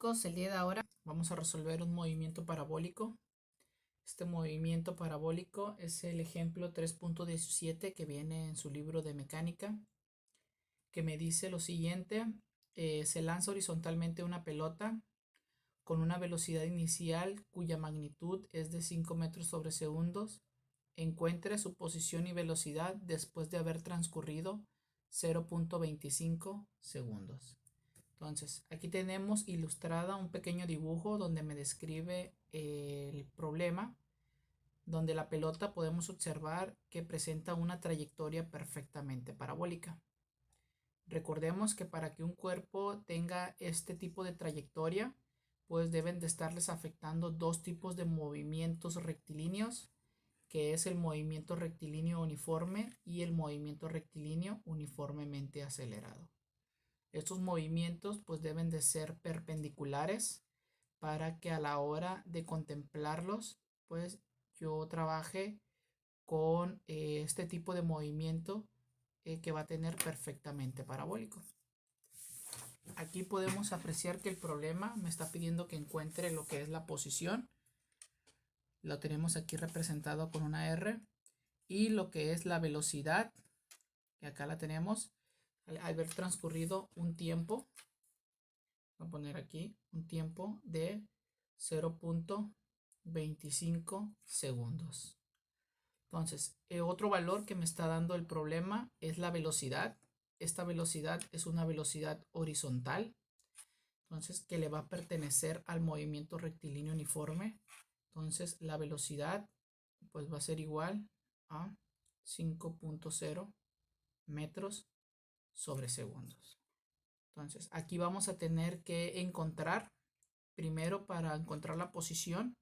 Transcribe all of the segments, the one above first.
chicos, el día de ahora vamos a resolver un movimiento parabólico. Este movimiento parabólico es el ejemplo 3.17 que viene en su libro de mecánica, que me dice lo siguiente: se lanza horizontalmente una pelota con una velocidad inicial cuya magnitud es de 5 metros sobre segundos. Encuentre su posición y velocidad después de haber transcurrido 0.25 segundos. Entonces, aquí tenemos ilustrada un pequeño dibujo donde me describe el problema, donde la pelota podemos observar que presenta una trayectoria perfectamente parabólica. Recordemos que para que un cuerpo tenga este tipo de trayectoria, pues deben de estarles afectando dos tipos de movimientos rectilíneos, que es el movimiento rectilíneo uniforme y el movimiento rectilíneo uniformemente acelerado. Estos movimientos pues deben de ser perpendiculares para que a la hora de contemplarlos pues yo trabaje con este tipo de movimiento que va a tener perfectamente parabólico. Aquí podemos apreciar que el problema me está pidiendo que encuentre lo que es la posición. Lo tenemos aquí representado con una R. Y lo que es la velocidad, que acá la tenemos al haber transcurrido un tiempo. Voy a poner aquí un tiempo de 0.25 segundos. Entonces, otro valor que me está dando el problema es la velocidad. Esta velocidad es una velocidad horizontal, entonces que le va a pertenecer al movimiento rectilíneo uniforme. Entonces, la velocidad pues va a ser igual a 5.0 metros sobre segundos. Entonces, aquí vamos a tener que encontrar, primero para encontrar la posición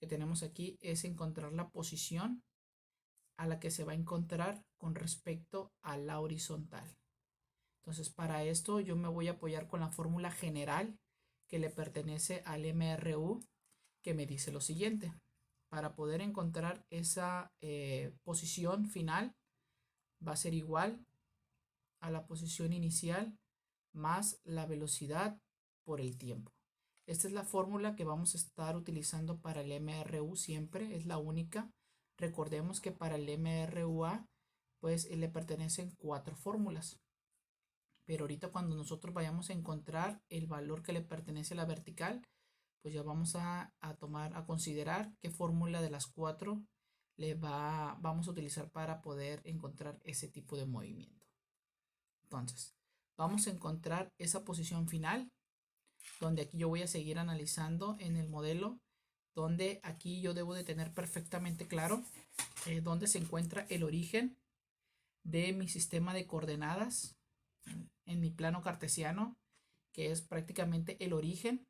que tenemos aquí, es encontrar la posición a la que se va a encontrar con respecto a la horizontal. Entonces, para esto yo me voy a apoyar con la fórmula general que le pertenece al MRU, que me dice lo siguiente: para poder encontrar esa posición final, va a ser igual a la posición inicial más la velocidad por el tiempo. Esta es la fórmula que vamos a estar utilizando para el MRU siempre, es la única. Recordemos que para el MRUA pues le pertenecen 4 fórmulas. Pero ahorita cuando nosotros vayamos a encontrar el valor que le pertenece a la vertical, pues ya vamos a considerar qué fórmula de las 4 vamos a utilizar para poder encontrar ese tipo de movimiento. Entonces, vamos a encontrar esa posición final, donde aquí yo voy a seguir analizando en el modelo, donde aquí yo debo de tener perfectamente claro dónde se encuentra el origen de mi sistema de coordenadas en mi plano cartesiano, que es prácticamente el origen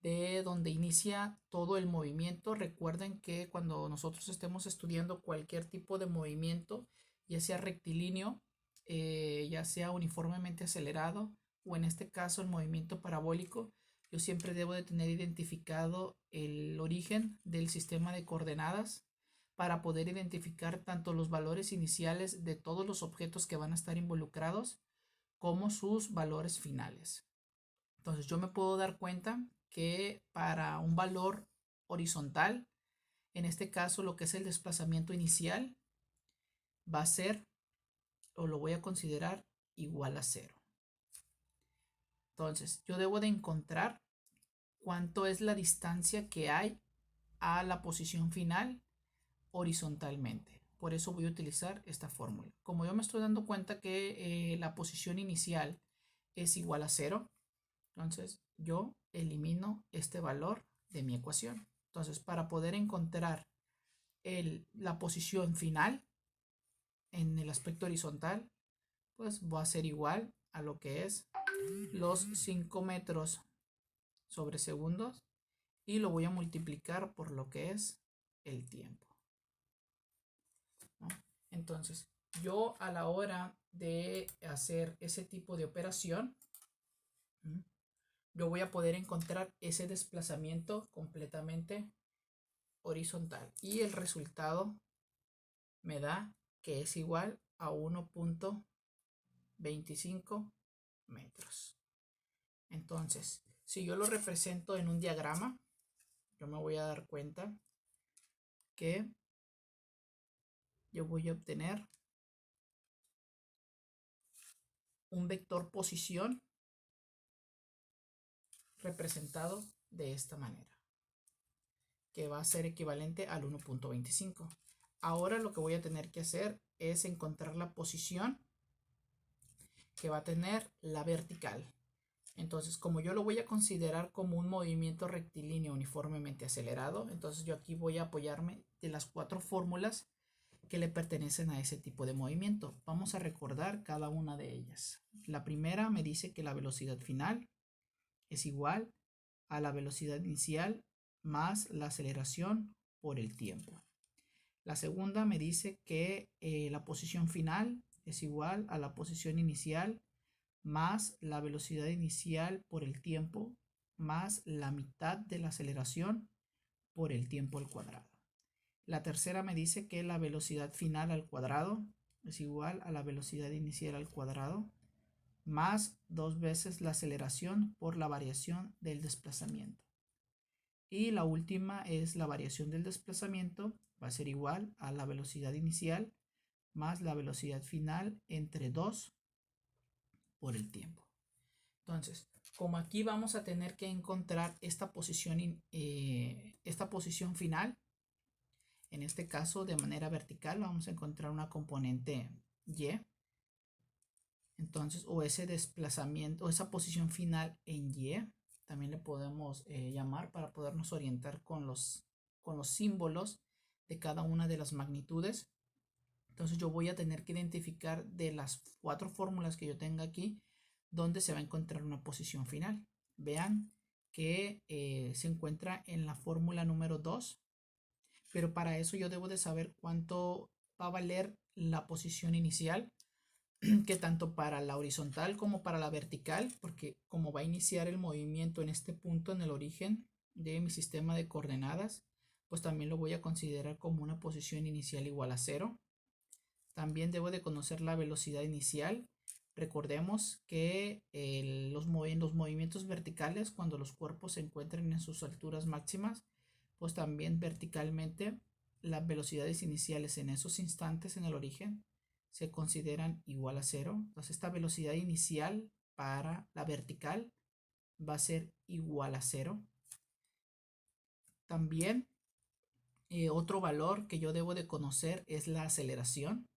de donde inicia todo el movimiento. Recuerden que cuando nosotros estemos estudiando cualquier tipo de movimiento, ya sea rectilíneo, ya sea uniformemente acelerado, o en este caso el movimiento parabólico, yo siempre debo de tener identificado el origen del sistema de coordenadas para poder identificar tanto los valores iniciales de todos los objetos que van a estar involucrados como sus valores finales. Entonces yo me puedo dar cuenta que para un valor horizontal, en este caso lo que es el desplazamiento inicial, va a ser, o lo voy a considerar, igual a 0. Entonces yo debo de encontrar cuánto es la distancia que hay a la posición final horizontalmente. Por eso voy a utilizar esta fórmula. Como yo me estoy dando cuenta que la posición inicial es igual a 0, entonces yo elimino este valor de mi ecuación. Entonces, para poder encontrar la posición final en el aspecto horizontal, pues va a ser igual a lo que es los 5 metros sobre segundos, y lo voy a multiplicar por lo que es el tiempo, ¿no? Entonces, yo a la hora de hacer ese tipo de operación, yo voy a poder encontrar ese desplazamiento completamente horizontal, y el resultado me da que es igual a 1.25 metros. Entonces, Si yo lo represento en un diagrama, yo me voy a dar cuenta que yo voy a obtener un vector posición representado de esta manera, que va a ser equivalente al 1.25. Ahora lo que voy a tener que hacer es encontrar la posición que va a tener la vertical. Entonces, como yo lo voy a considerar como un movimiento rectilíneo uniformemente acelerado, entonces yo aquí voy a apoyarme de las 4 fórmulas que le pertenecen a ese tipo de movimiento. Vamos a recordar cada una de ellas. La primera me dice que la velocidad final es igual a la velocidad inicial más la aceleración por el tiempo. La segunda me dice que la posición final es igual a la posición inicial más la velocidad inicial por el tiempo más la mitad de la aceleración por el tiempo al cuadrado. La tercera me dice que la velocidad final al cuadrado es igual a la velocidad inicial al cuadrado más 2 veces la aceleración por la variación del desplazamiento. Y la última es la variación del desplazamiento, va a ser igual a la velocidad inicial más la velocidad final entre 2 por el tiempo. Entonces, como aquí vamos a tener que encontrar esta posición final, en este caso de manera vertical vamos a encontrar una componente Y. Entonces, o ese desplazamiento, o esa posición final en Y, también le podemos llamar para podernos orientar con los símbolos de cada una de las magnitudes. Entonces yo voy a tener que identificar de las 4 fórmulas que yo tenga aquí, dónde se va a encontrar una posición final. Vean que se encuentra en la fórmula número 2, pero para eso yo debo de saber cuánto va a valer la posición inicial, que tanto para la horizontal como para la vertical, porque como va a iniciar el movimiento en este punto, en el origen de mi sistema de coordenadas, pues también lo voy a considerar como una posición inicial igual a 0. También debo de conocer la velocidad inicial. Recordemos que los movimientos verticales, cuando los cuerpos se encuentran en sus alturas máximas, pues también verticalmente las velocidades iniciales en esos instantes en el origen se consideran igual a 0. Entonces esta velocidad inicial para la vertical va a ser igual a 0. También otro valor que yo debo de conocer es la aceleración.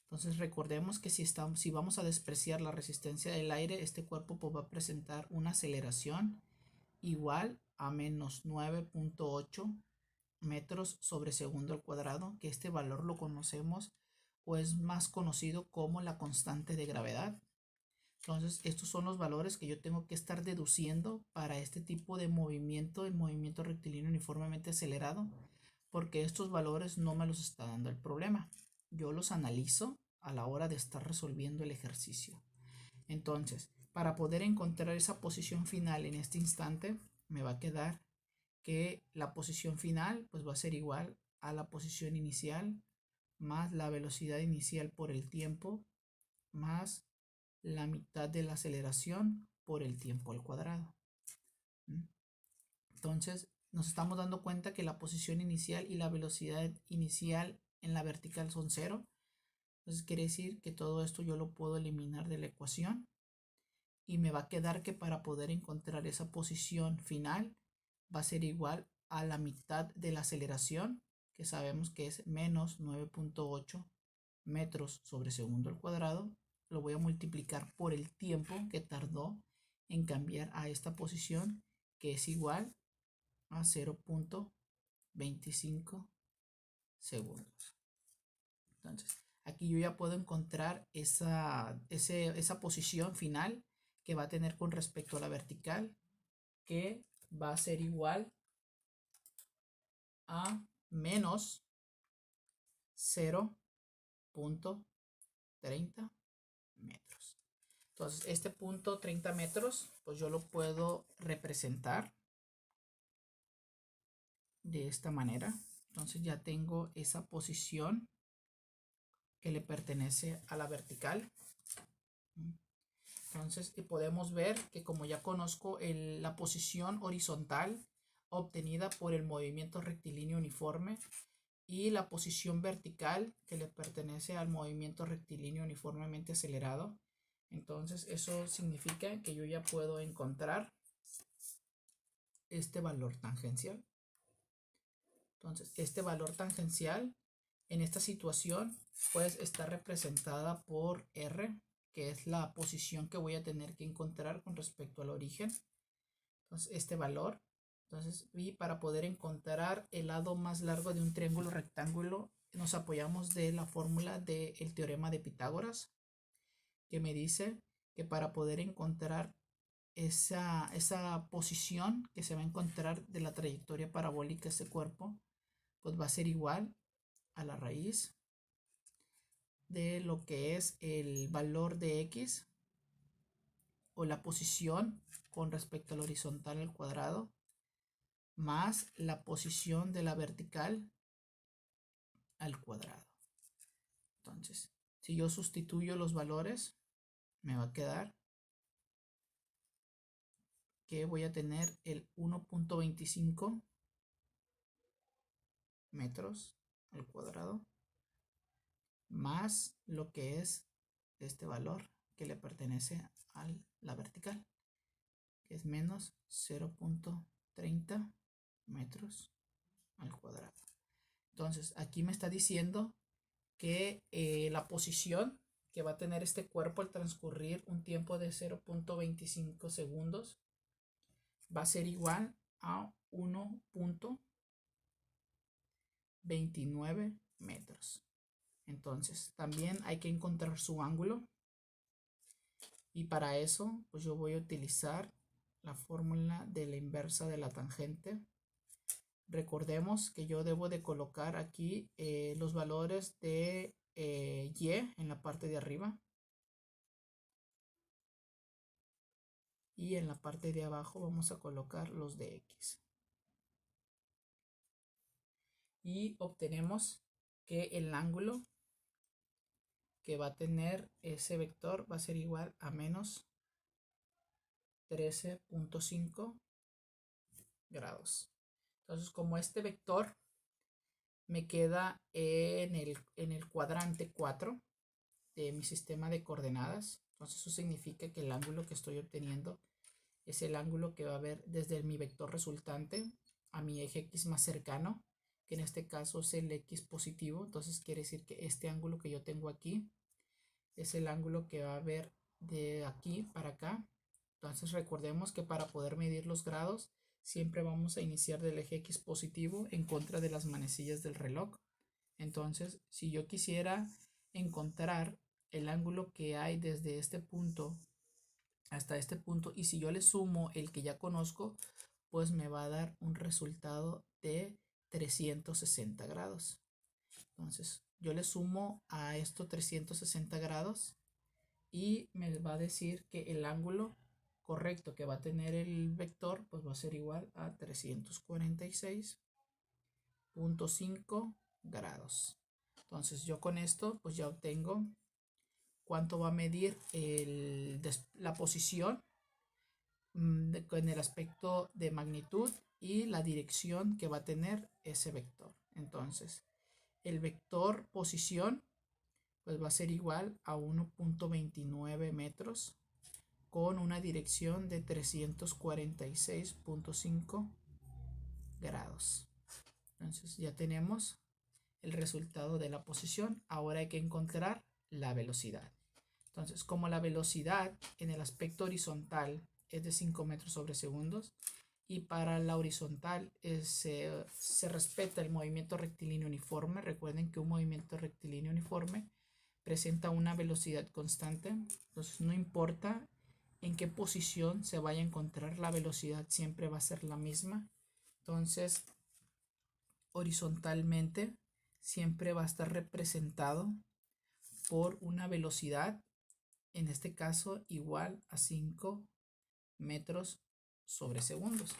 Entonces recordemos que si vamos a despreciar la resistencia del aire, este cuerpo pues va a presentar una aceleración igual a menos 9.8 metros sobre segundo al cuadrado, que este valor lo conocemos o es más conocido como la constante de gravedad. Entonces estos son los valores que yo tengo que estar deduciendo para este tipo de movimiento, el movimiento rectilíneo uniformemente acelerado, porque estos valores no me los está dando el problema. Yo los analizo a la hora de estar resolviendo el ejercicio. Entonces, para poder encontrar esa posición final en este instante, me va a quedar que la posición final pues va a ser igual a la posición inicial más la velocidad inicial por el tiempo más la mitad de la aceleración por el tiempo al cuadrado. Entonces, nos estamos dando cuenta que la posición inicial y la velocidad inicial en la vertical son 0. Entonces quiere decir que todo esto yo lo puedo eliminar de la ecuación y me va a quedar que para poder encontrar esa posición final va a ser igual a la mitad de la aceleración, que sabemos que es menos 9.8 metros sobre segundo al cuadrado. Lo voy a multiplicar por el tiempo que tardó en cambiar a esta posición, que es igual a 0.25 segundos. Entonces, aquí yo ya puedo encontrar esa posición final que va a tener con respecto a la vertical, que va a ser igual a menos 0.30 metros. Entonces, este punto 30 metros, pues yo lo puedo representar de esta manera. Entonces ya tengo esa posición que le pertenece a la vertical. Entonces podemos ver que como ya conozco la posición horizontal obtenida por el movimiento rectilíneo uniforme y la posición vertical que le pertenece al movimiento rectilíneo uniformemente acelerado, entonces eso significa que yo ya puedo encontrar este valor tangencial. Entonces este valor tangencial en esta situación pues está representada por R, que es la posición que voy a tener que encontrar con respecto al origen. Entonces este valor, entonces, y para poder encontrar el lado más largo de un triángulo rectángulo nos apoyamos de la fórmula del teorema de Pitágoras, que me dice que para poder encontrar esa posición que se va a encontrar de la trayectoria parabólica de este cuerpo, pues va a ser igual a la raíz de lo que es el valor de X o la posición con respecto al horizontal al cuadrado más la posición de la vertical al cuadrado. Entonces, si yo sustituyo los valores, me va a quedar que voy a tener el 1.25 metros al cuadrado más lo que es este valor que le pertenece a la vertical, que es menos 0.30 metros al cuadrado. Entonces aquí me está diciendo que la posición que va a tener este cuerpo al transcurrir un tiempo de 0.25 segundos va a ser igual a 1.29 metros. Entonces también hay que encontrar su ángulo, y para eso pues yo voy a utilizar la fórmula de la inversa de la tangente. Recordemos que yo debo de colocar aquí los valores de y en la parte de arriba y en la parte de abajo vamos a colocar los de X, y obtenemos que el ángulo que va a tener ese vector va a ser igual a menos 13.5 grados. Entonces, como este vector me queda en el cuadrante 4 de mi sistema de coordenadas, entonces eso significa que el ángulo que estoy obteniendo es el ángulo que va a haber desde mi vector resultante a mi eje X más cercano, que en este caso es el X positivo. Entonces quiere decir que este ángulo que yo tengo aquí es el ángulo que va a haber de aquí para acá. Entonces recordemos que para poder medir los grados siempre vamos a iniciar del eje X positivo en contra de las manecillas del reloj. Entonces si yo quisiera encontrar el ángulo que hay desde este punto hasta este punto, y si yo le sumo el que ya conozco, pues me va a dar un resultado de 360 grados. Entonces yo le sumo a esto 360 grados y me va a decir que el ángulo correcto que va a tener el vector pues va a ser igual a 346.5 grados. Entonces yo con esto pues ya obtengo cuánto va a medir la posición en el aspecto de magnitud y la dirección que va a tener ese vector. Entonces el vector posición pues va a ser igual a 1.29 metros con una dirección de 346.5 grados. Entonces ya tenemos el resultado de la posición. Ahora hay que encontrar la velocidad. Entonces, como la velocidad en el aspecto horizontal es de 5 metros sobre segundos y para la horizontal se respeta el movimiento rectilíneo uniforme. Recuerden que un movimiento rectilíneo uniforme presenta una velocidad constante. Entonces no importa en qué posición se vaya a encontrar, la velocidad siempre va a ser la misma. Entonces horizontalmente siempre va a estar representado por una velocidad, en este caso igual a 5 metros sobre segundos.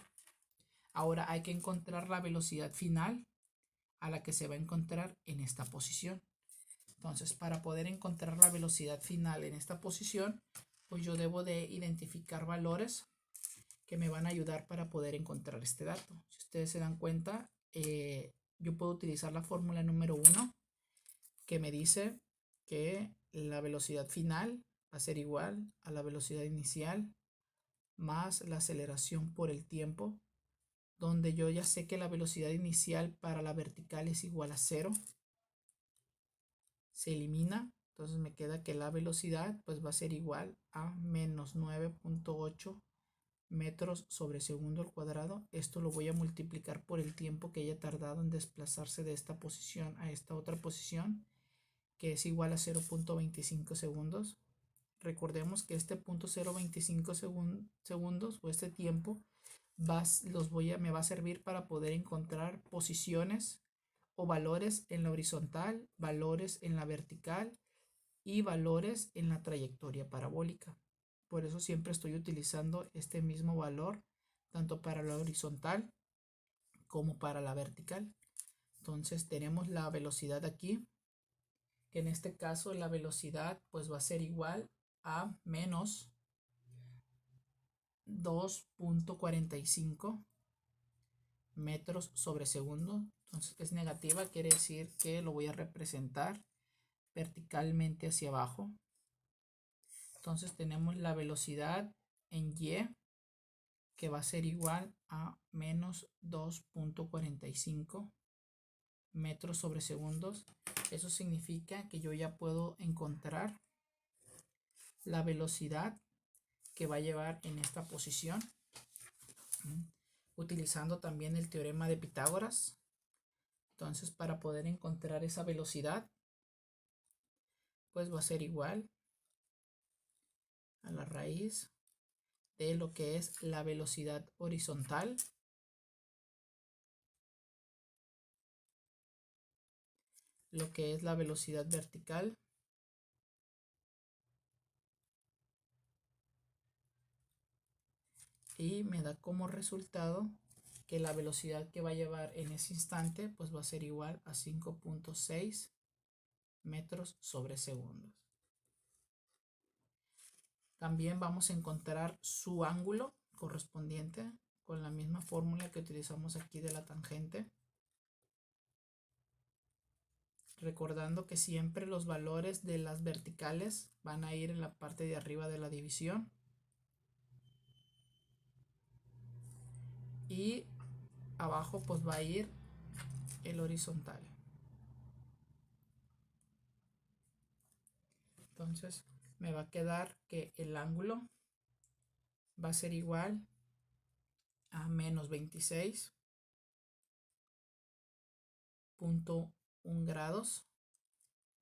Ahora hay que encontrar la velocidad final a la que se va a encontrar en esta posición. Entonces para poder encontrar la velocidad final en esta posición pues yo debo de identificar valores que me van a ayudar para poder encontrar este dato. Si ustedes se dan cuenta, yo puedo utilizar la fórmula número 1 que me dice que la velocidad final va a ser igual a la velocidad inicial más la aceleración por el tiempo, donde yo ya sé que la velocidad inicial para la vertical es igual a 0. Se elimina, entonces me queda que la velocidad pues va a ser igual a menos 9.8 metros sobre segundo al cuadrado. Esto lo voy a multiplicar por el tiempo que haya tardado en desplazarse de esta posición a esta otra posición, que es igual a 0.25 segundos. Recordemos que este punto 0.25 segundos o este tiempo me va a servir para poder encontrar posiciones o valores en la horizontal, valores en la vertical y valores en la trayectoria parabólica. Por eso siempre estoy utilizando este mismo valor tanto para la horizontal como para la vertical. Entonces tenemos la velocidad aquí, que en este caso la velocidad pues va a ser igual a menos 2.45 metros sobre segundo. Entonces es negativa, quiere decir que lo voy a representar verticalmente hacia abajo. Entonces tenemos la velocidad en Y, que va a ser igual a menos 2.45 metros sobre segundos. Eso significa que yo ya puedo encontrar la velocidad que va a llevar en esta posición, utilizando también el teorema de Pitágoras. Entonces, para poder encontrar esa velocidad, pues va a ser igual a la raíz de lo que es la velocidad horizontal lo que es la velocidad vertical y me da como resultado que la velocidad que va a llevar en ese instante pues va a ser igual a 5.6 metros sobre segundos. También vamos a encontrar su ángulo correspondiente con la misma fórmula que utilizamos aquí de la tangente. Recordando que siempre los valores de las verticales van a ir en la parte de arriba de la división. Y abajo pues va a ir el horizontal. Entonces me va a quedar que el ángulo va a ser igual a menos 26.1 grados,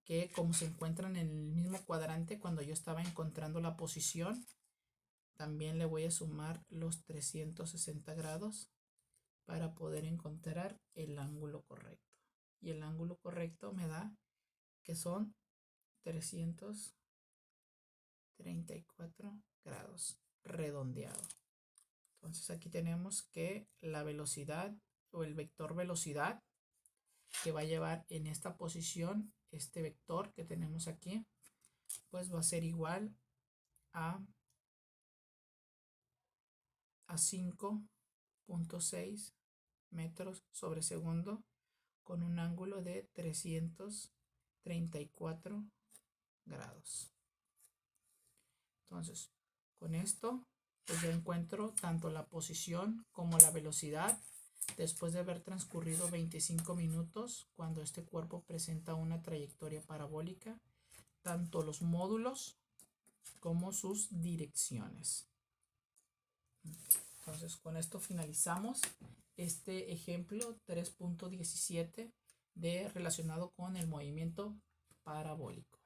que como se encuentran en el mismo cuadrante cuando yo estaba encontrando la posición, también le voy a sumar los 360 grados para poder encontrar el ángulo correcto. Y el ángulo correcto me da que son 334 grados redondeado. Entonces aquí tenemos que la velocidad o el vector velocidad que va a llevar en esta posición este vector que tenemos aquí, pues va a ser igual a 5.6 metros sobre segundo con un ángulo de 334 grados. Entonces, con esto pues ya encuentro tanto la posición como la velocidad después de haber transcurrido 25 minutos cuando este cuerpo presenta una trayectoria parabólica, tanto los módulos como sus direcciones. Entonces, con esto finalizamos este ejemplo 3.17 relacionado con el movimiento parabólico.